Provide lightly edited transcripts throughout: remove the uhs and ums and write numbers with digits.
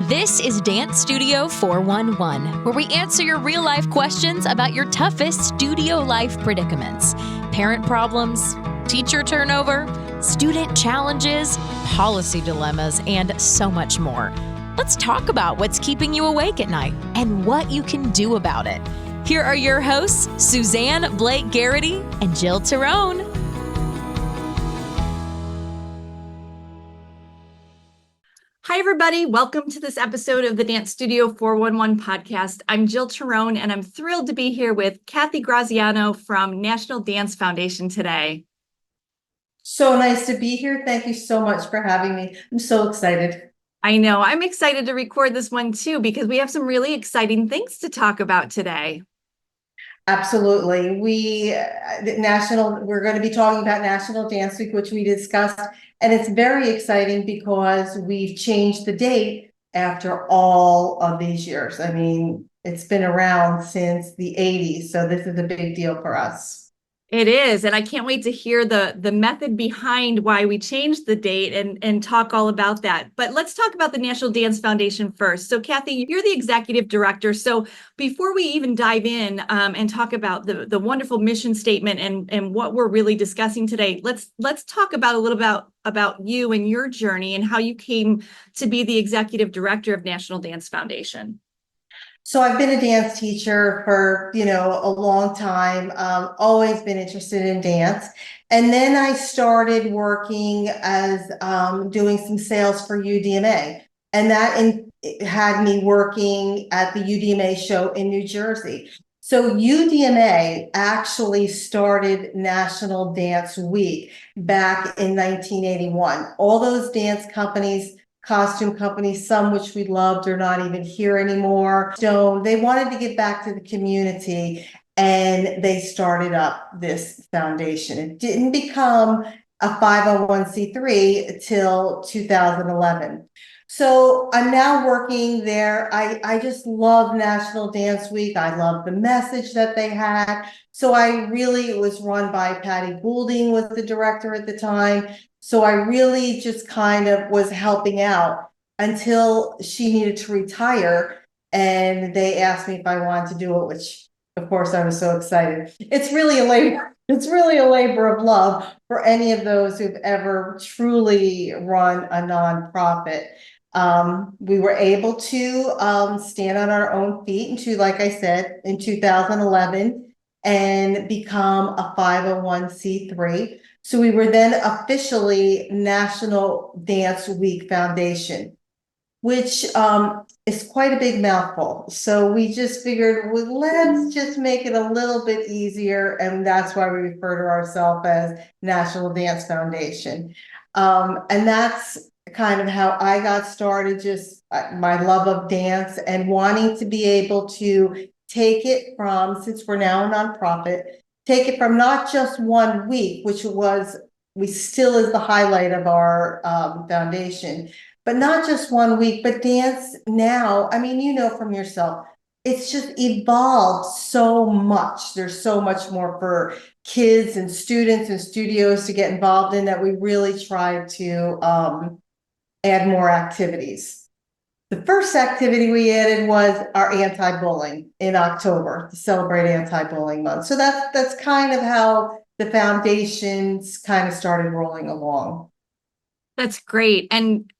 This is Dance Studio 411, where we answer your real-life questions about your toughest studio life predicaments. Parent problems, teacher turnover, student challenges, policy dilemmas, and so much more. Let's talk about what's keeping you awake at night and what you can do about it. Here are your hosts, Suzanne Blake Garrity and Jill Tirone. Hi, everybody. Welcome to this episode of the Dance Studio 411 podcast. I'm Jill Tirone, and I'm thrilled to be here with Cathy Graziano from National Dance Foundation today. So nice to be here. Thank you so much for having me. I'm so excited. I know. I'm excited to record this one, too, because we have some really exciting things to talk about today. Absolutely. We're going to be talking about National Dance Week, which we discussed, and it's very exciting because we've changed the date after all of these years. I mean, it's been around since the 80s, so this is a big deal for us. It is, and I can't wait to hear the method behind why we changed the date and talk all about that. But let's talk about the National Dance Foundation first. So, Cathy, you're the executive director. So before we even dive in and talk about the wonderful mission statement and what we're really discussing today, let's talk about a little about you and your journey and how you came to be the executive director of National Dance Foundation. So I've been a dance teacher for, a long time, always been interested in dance. And then I started working as doing some sales for UDMA. And it had me working at the UDMA show in New Jersey. So UDMA actually started National Dance Week back in 1981. All those dance companies, costume companies, some which we loved are not even here anymore. So they wanted to get back to the community and they started up this foundation. It didn't become a 501c3 until 2011. So I'm now working there. I just love National Dance Week. I love the message that they had. So it was run by Patty Goulding, was the director at the time. So I really just kind of was helping out until she needed to retire. And they asked me if I wanted to do it, which of course I was so excited. It's really a labor of love for any of those who've ever truly run a nonprofit. We were able to stand on our own feet like I said, in 2011 and become a 501c3. So we were then officially National Dance Week Foundation, which is quite a big mouthful. So we just figured, well, let's just make it a little bit easier. And that's why we refer to ourselves as National Dance Foundation. And that's kind of how I got started, just my love of dance and wanting to be able to take it from, since we're now a nonprofit, take it from not just 1 week, which we still is the highlight of our foundation, but not just 1 week, but dance now. I mean, from yourself, it's just evolved so much. There's so much more for kids and students and studios to get involved in that we really try to add more activities. The first activity we added was our anti-bullying in October to celebrate Anti-Bullying Month. So that's kind of how the foundations kind of started rolling along. That's great. And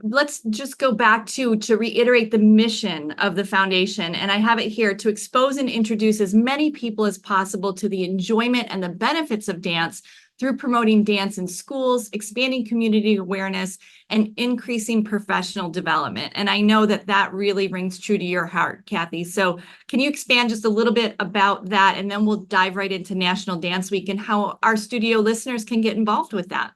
let's just go back to reiterate the mission of the foundation. And I have it here: to expose and introduce as many people as possible to the enjoyment and the benefits of dance through promoting dance in schools, expanding community awareness, and increasing professional development. And I know that really rings true to your heart, Cathy. So can you expand just a little bit about that? And then we'll dive right into National Dance Week and how our studio listeners can get involved with that.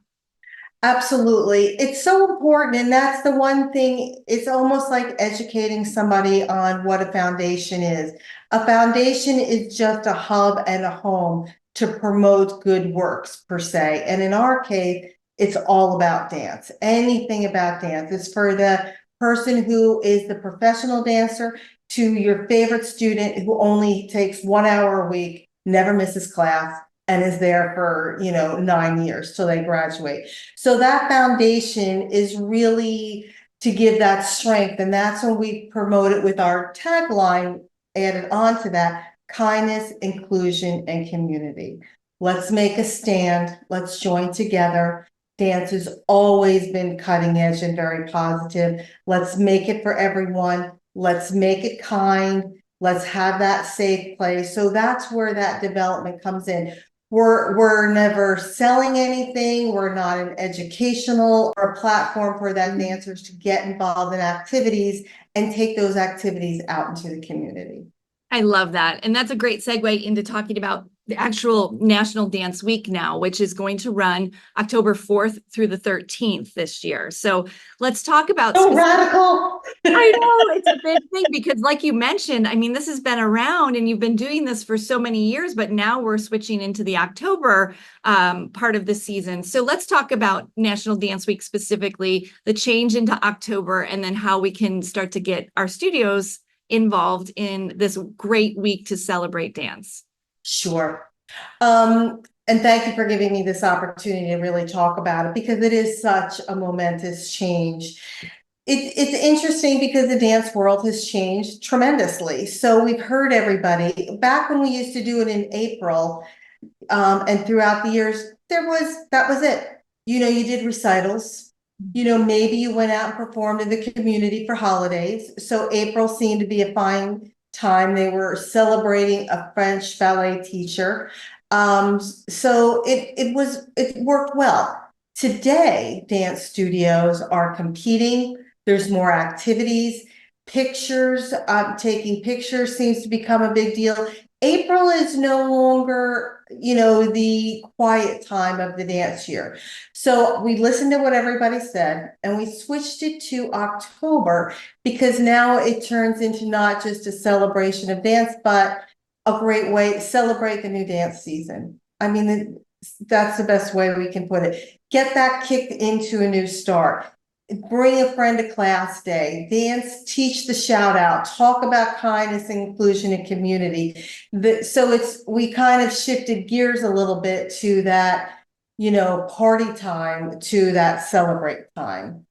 Absolutely. It's so important. And that's the one thing, it's almost like educating somebody on what a foundation is. A foundation is just a hub and a home to promote good works per se. And in our case, it's all about dance. Anything about dance. It's for the person who is the professional dancer to your favorite student who only takes 1 hour a week, never misses class, and is there for 9 years till they graduate. So that foundation is really to give that strength. And that's when we promote it with our tagline added on to that: kindness, inclusion, and community. Let's make a stand. Let's join together. Dance has always been cutting edge and very positive. Let's make it for everyone. Let's make it kind. Let's have that safe place. So that's where that development comes in. We're never selling anything. We're not an educational or a platform for them dancers to get involved in activities and take those activities out into the community. I love that. And that's a great segue into talking about the actual National Dance Week now, which is going to run October 4th through the 13th this year. So let's talk about— So radical. I know, it's a big thing because, like you mentioned, I mean, this has been around and you've been doing this for so many years, but now we're switching into the October part of the season. So let's talk about National Dance Week specifically, the change into October, and then how we can start to get our studios involved in this great week to celebrate dance. Sure. And thank you for giving me this opportunity to really talk about it, because it is such a momentous change. It's interesting because the dance world has changed tremendously. So we've heard everybody back when we used to do it in April, and throughout the years, that was it. You know, you did recitals. You know, maybe you went out and performed in the community for holidays. So April seemed to be a fine time. They were celebrating a French ballet teacher. So it worked well. Today, dance studios are competing. There's more activities. Pictures, taking pictures seems to become a big deal. April is no longer, you know, the quiet time of the dance year. So we listened to what everybody said and we switched it to October, because now it turns into not just a celebration of dance, but a great way to celebrate the new dance season. I mean, that's the best way we can put it. Get that kicked into a new start. Bring a friend to class day, dance, teach the shout out, talk about kindness, inclusion, and community. So we kind of shifted gears a little bit to that, you know, party time to that celebrate time.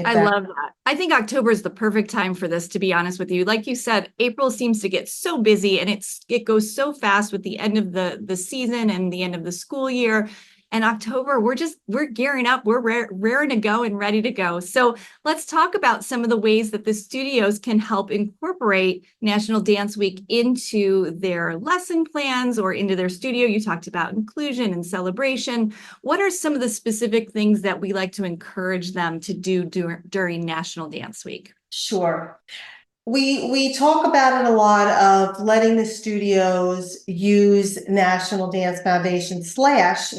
I love that. I think October is the perfect time for this, to be honest with you. Like you said, April seems to get so busy and it goes so fast with the end of the season and the end of the school year. And October, we're gearing up, we're raring to go and ready to go. So let's talk about some of the ways that the studios can help incorporate National Dance Week into their lesson plans or into their studio. You talked about inclusion and celebration. What are some of the specific things that we like to encourage them to do during National Dance Week? Sure. We talk about it a lot, of letting the studios use National Dance Foundation /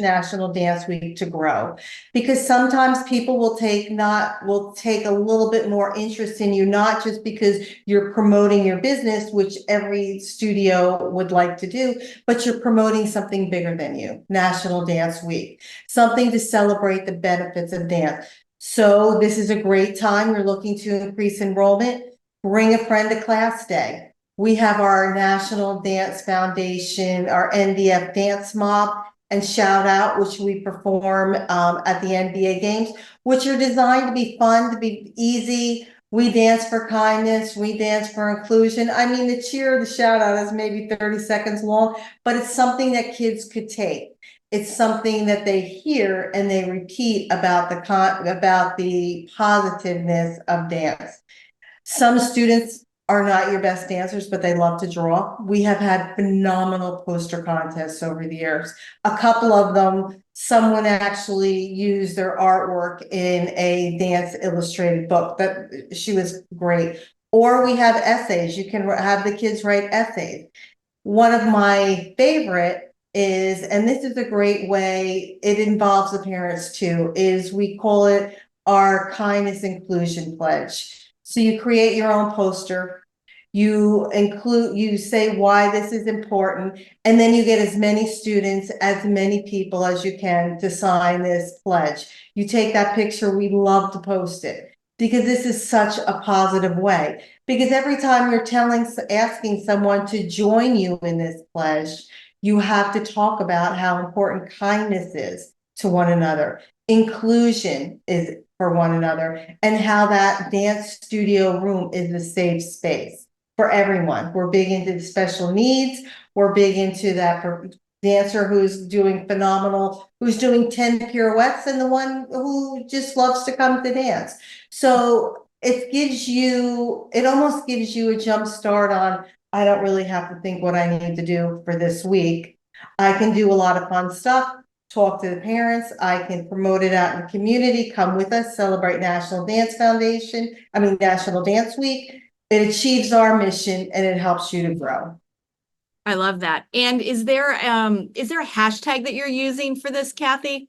National Dance Week to grow, because sometimes people will take a little bit more interest in you, not just because you're promoting your business, which every studio would like to do, but you're promoting something bigger than you, National Dance Week, something to celebrate the benefits of dance. So this is a great time. You're looking to increase enrollment. Bring a friend to class day. We have our National Dance Foundation, our NDF Dance Mob and Shout Out, which we perform at the NBA games, which are designed to be fun, to be easy. We dance for kindness. We dance for inclusion. I mean, the cheer, the shout out is maybe 30 seconds long, but it's something that kids could take. It's something that they hear and they repeat about the positiveness of dance. Some students are not your best dancers, but they love to draw. We have had phenomenal poster contests over the years. A couple of them, someone actually used their artwork in a dance illustrated book, but she was great. Or we have essays. You can have the kids write essays. One of my favorite is, and this is a great way, it involves the parents too, is we call it our kindness inclusion pledge. So you create your own poster, you say why this is important, and then you get as many students, as many people as you can to sign this pledge. You take that picture, we love to post it, because this is such a positive way. Because every time you're asking someone to join you in this pledge, you have to talk about how important kindness is to one another. Inclusion is for one another, and how that dance studio room is a safe space for everyone. We're big into the special needs. We're big into that dancer who's doing phenomenal, who's doing 10 pirouettes, and the one who just loves to come to dance. So it almost gives you a jump start on, I don't really have to think what I need to do for this week. I can do a lot of fun stuff, talk to the parents, I can promote it out in the community, come with us, celebrate National Dance Week. It achieves our mission and it helps you to grow. I love that. And is there a hashtag that you're using for this, Cathy?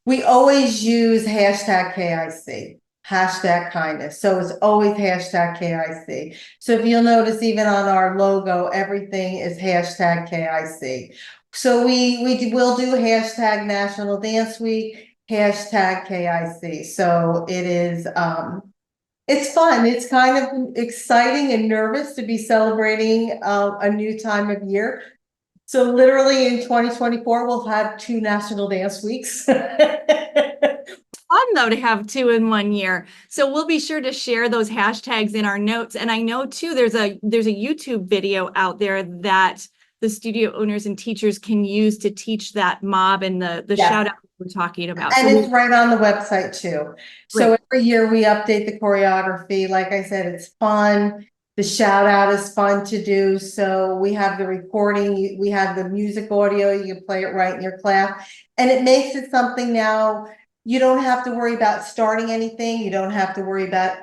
We always use hashtag KIC, hashtag kindness. So it's always hashtag KIC. So if you'll notice, even on our logo, everything is hashtag KIC. So we'll do hashtag National Dance Week, hashtag KIC. So it is, it's fun. It's kind of exciting and nervous to be celebrating a new time of year. So literally in 2024, we'll have 2 National Dance Weeks. Fun though to have 2 in 1 year. So we'll be sure to share those hashtags in our notes. And I know too, there's a YouTube video out there that the studio owners and teachers can use to teach that mob and the Yes. shout out we're talking about. And so it's right on the website too. So Great. every year we update the choreography. Like I said, it's fun. The shout out is fun to do. So we have the recording, we have the music audio, you can play it right in your class. And it makes it something now, you don't have to worry about starting anything. You don't have to worry about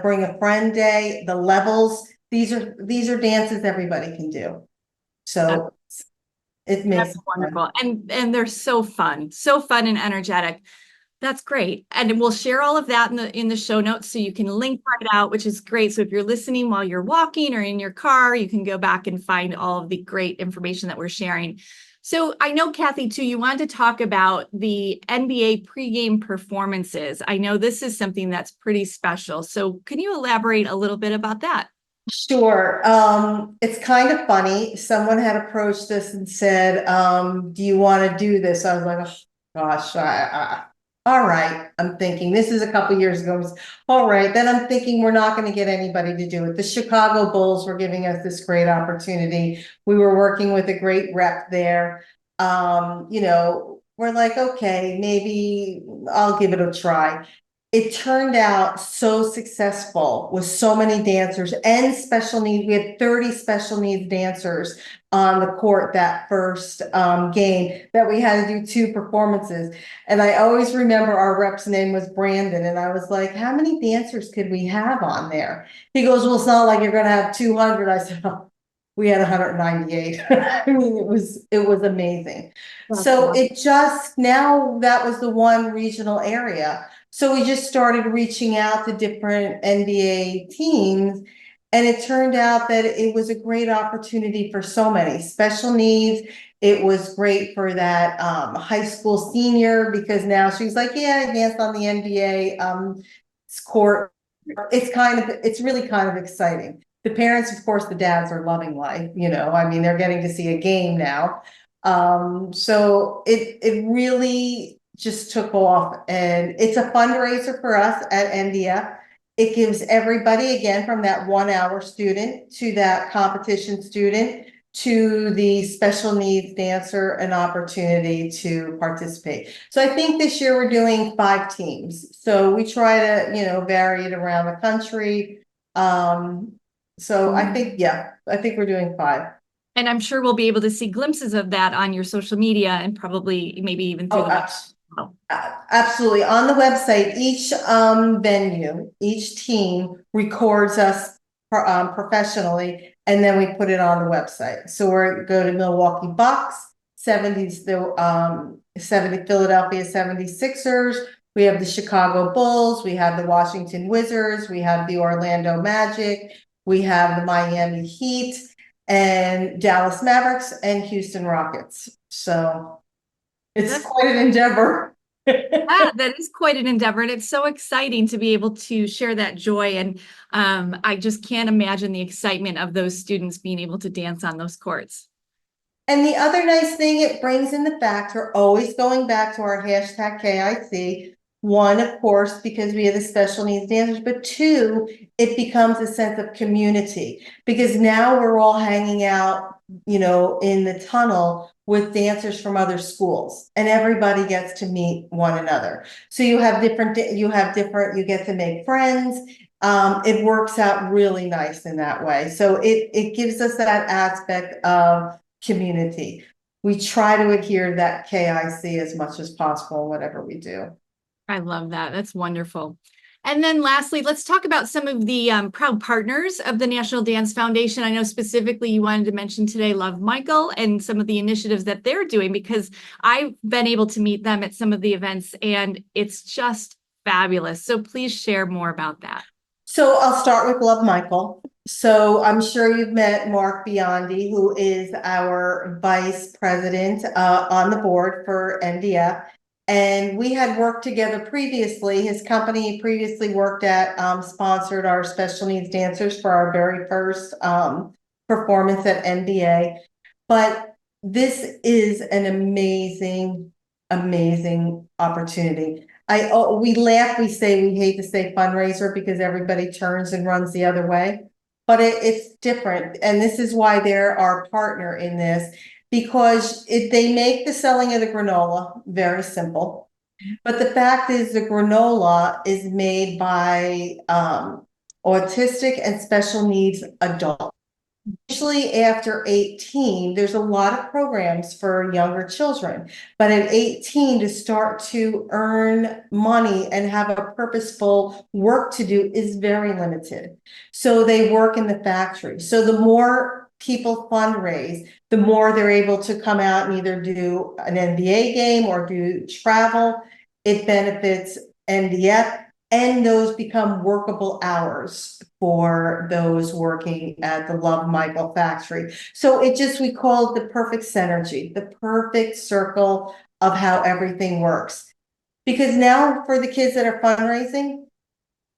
bring a friend day, the levels. These are dances everybody can do. So it makes it wonderful. And they're so fun and energetic. That's great. And we'll share all of that in the show notes so you can link right out, which is great. So if you're listening while you're walking or in your car, you can go back and find all of the great information that we're sharing. So I know, Cathy, too, you wanted to talk about the NBA pregame performances. I know this is something that's pretty special. So can you elaborate a little bit about that? Sure. It's kind of funny. Someone had approached us and said, do you want to do this? I was like, oh, gosh, all right. I'm thinking this is a couple years ago. All right. Then I'm thinking we're not going to get anybody to do it. The Chicago Bulls were giving us this great opportunity. We were working with a great rep there. We're like, okay, maybe I'll give it a try. It turned out so successful with so many dancers and special needs. We had 30 special needs dancers on the court that first game that we had to do 2 performances. And I always remember our rep's name was Brandon. And I was like, how many dancers could we have on there? He goes, well, it's not like you're going to have 200. I said, oh, we had 198. I mean, it was amazing. So it just, now that was the one regional area. So we just started reaching out to different NBA teams, and it turned out that it was a great opportunity for so many special needs. It was great for that high school senior, because now she's like, yeah, I danced on the NBA court. It's really kind of exciting. The parents, of course, the dads are loving life, I mean, they're getting to see a game now. So it really just took off, and it's a fundraiser for us at India. It gives everybody, again, from that 1-hour student to that competition student to the special needs dancer, an opportunity to participate. So I think this year we're doing 5 teams. So we try to, vary it around the country. So I think we're doing 5. And I'm sure we'll be able to see glimpses of that on your social media and probably maybe even through absolutely. On the website, each venue, each team records us professionally, and then we put it on the website. So we go to Milwaukee Bucks, 70s, the 70 Philadelphia 76ers. We have the Chicago Bulls. We have the Washington Wizards. We have the Orlando Magic. We have the Miami Heat and Dallas Mavericks and Houston Rockets. So it's quite an endeavor. That is quite an endeavor, and it's so exciting to be able to share that joy. And I just can't imagine the excitement of those students being able to dance on those courts. And the other nice thing it brings in the fact, we're always going back to our hashtag KIC. One, of course, because we have the special needs dancers, but two, it becomes a sense of community because now we're all hanging out, in the tunnel with dancers from other schools, and everybody gets to meet one another. So you get to make friends. It works out really nice in that way. So it gives us that aspect of community. We try to adhere to that KIC as much as possible in whatever we do. I love that. That's wonderful. And then lastly, let's talk about some of the proud partners of the National Dance Foundation. I know specifically you wanted to mention today Luv Michael and some of the initiatives that they're doing, because I've been able to meet them at some of the events and it's just fabulous. So please share more about that. So I'll start with Luv Michael. So I'm sure you've met Mark Biondi, who is our vice president on the board for NDF. And we had worked together previously. His company previously sponsored our special needs dancers for our very first performance at NBA. But this is an amazing, amazing opportunity. We laugh, we hate to say fundraiser because everybody turns and runs the other way, but it's different. And this is why they're our partner in this, because they make the selling of the granola very simple. But the fact is the granola is made by autistic and special needs adults. Usually after 18, there's a lot of programs for younger children, but at 18 to start to earn money and have a purposeful work to do is very limited. So they work in the factory. So the more people fundraise, the more they're able to come out and either do an NBA game or do travel. It benefits NDF. And those become workable hours for those working at the Luv Michael factory. So we call it the perfect synergy, the perfect circle of how everything works. Because now for the kids that are fundraising,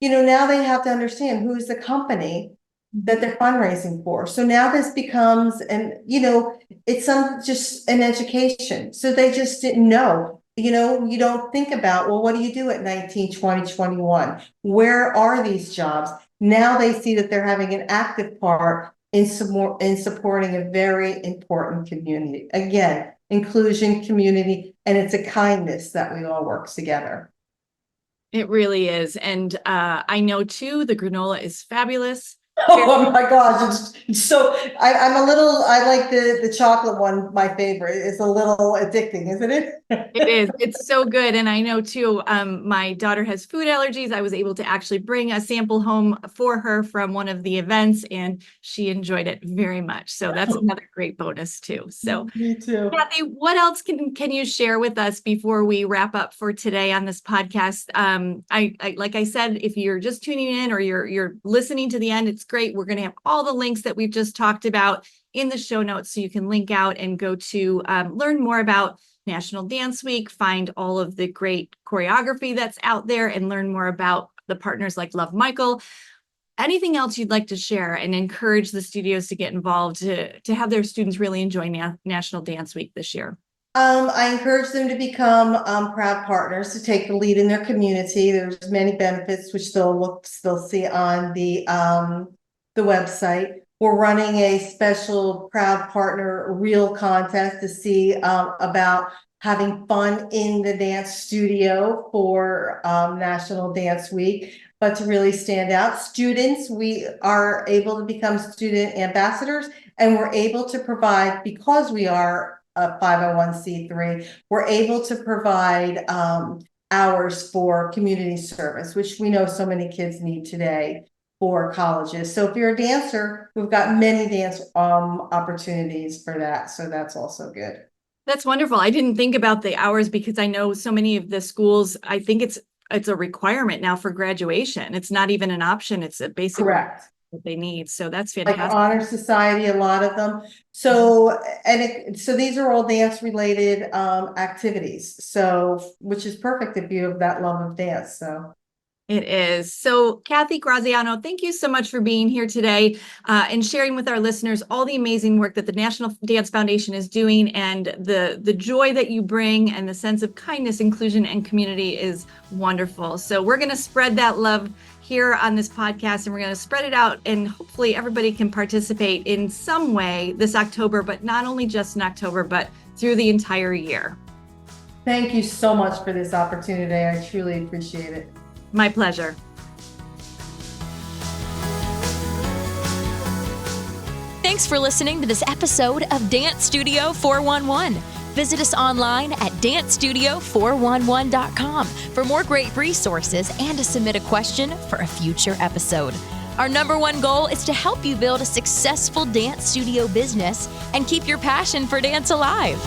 now they have to understand who's the company that they're fundraising for. So now this becomes, it's just an education. So they just didn't know. You don't think about, well, what do you do at 19, 20, 21? Where are these jobs? Now they see that they're having an active part in supporting a very important community. Again, inclusion, community, and it's a kindness that we all work together. It really is. And I know too, the granola is fabulous. Oh my gosh, it's so I like the chocolate one, my favorite. It's a little addicting, isn't it? It is. It's so good. And I know too, my daughter has food allergies. I was able to actually bring a sample home for her from one of the events and she enjoyed it very much. So that's another great bonus too. So me too. Cathy, what else can you share with us before we wrap up for today on this podcast? I like I said, if you're just tuning in or you're listening to the end, it's great. We're going to have all the links that we've just talked about in the show notes, so you can link out and go to learn more about National Dance Week, find all of the great choreography that's out there, and learn more about the partners like Luv Michael. Anything else you'd like to share and encourage the studios to get involved to have their students really enjoy National Dance Week this year? I encourage them to become proud partners, to take the lead in their community. There's many benefits which they'll see on the website. We're running a special proud partner reel contest to see about having fun in the dance studio for National Dance Week. But to really stand out, students, we are able to become student ambassadors, and we're able to provide, because we are a 501c3, we're able to provide hours for community service, which we know so many kids need today for colleges. So if you're a dancer, we've got many dance opportunities for that. So that's also good. That's wonderful. I didn't think about the hours because I know so many of the schools, I think it's a requirement now for graduation. It's not even an option. It's a basic correct what they need. So that's fantastic. Like Honor Society, a lot of them. So, so these are all dance related activities. So, which is perfect if you have that love of dance. So It is. So, Cathy Graziano, thank you so much for being here today and sharing with our listeners all the amazing work that the National Dance Foundation is doing, and the joy that you bring and the sense of kindness, inclusion, and community is wonderful. So we're going to spread that love here on this podcast, and we're going to spread it out, and hopefully everybody can participate in some way this October, but not only just in October, but through the entire year. Thank you so much for this opportunity. I truly appreciate it. My pleasure. Thanks for listening to this episode of Dance Studio 411. Visit us online at dancestudio411.com for more great resources and to submit a question for a future episode. Our number one goal is to help you build a successful dance studio business and keep your passion for dance alive.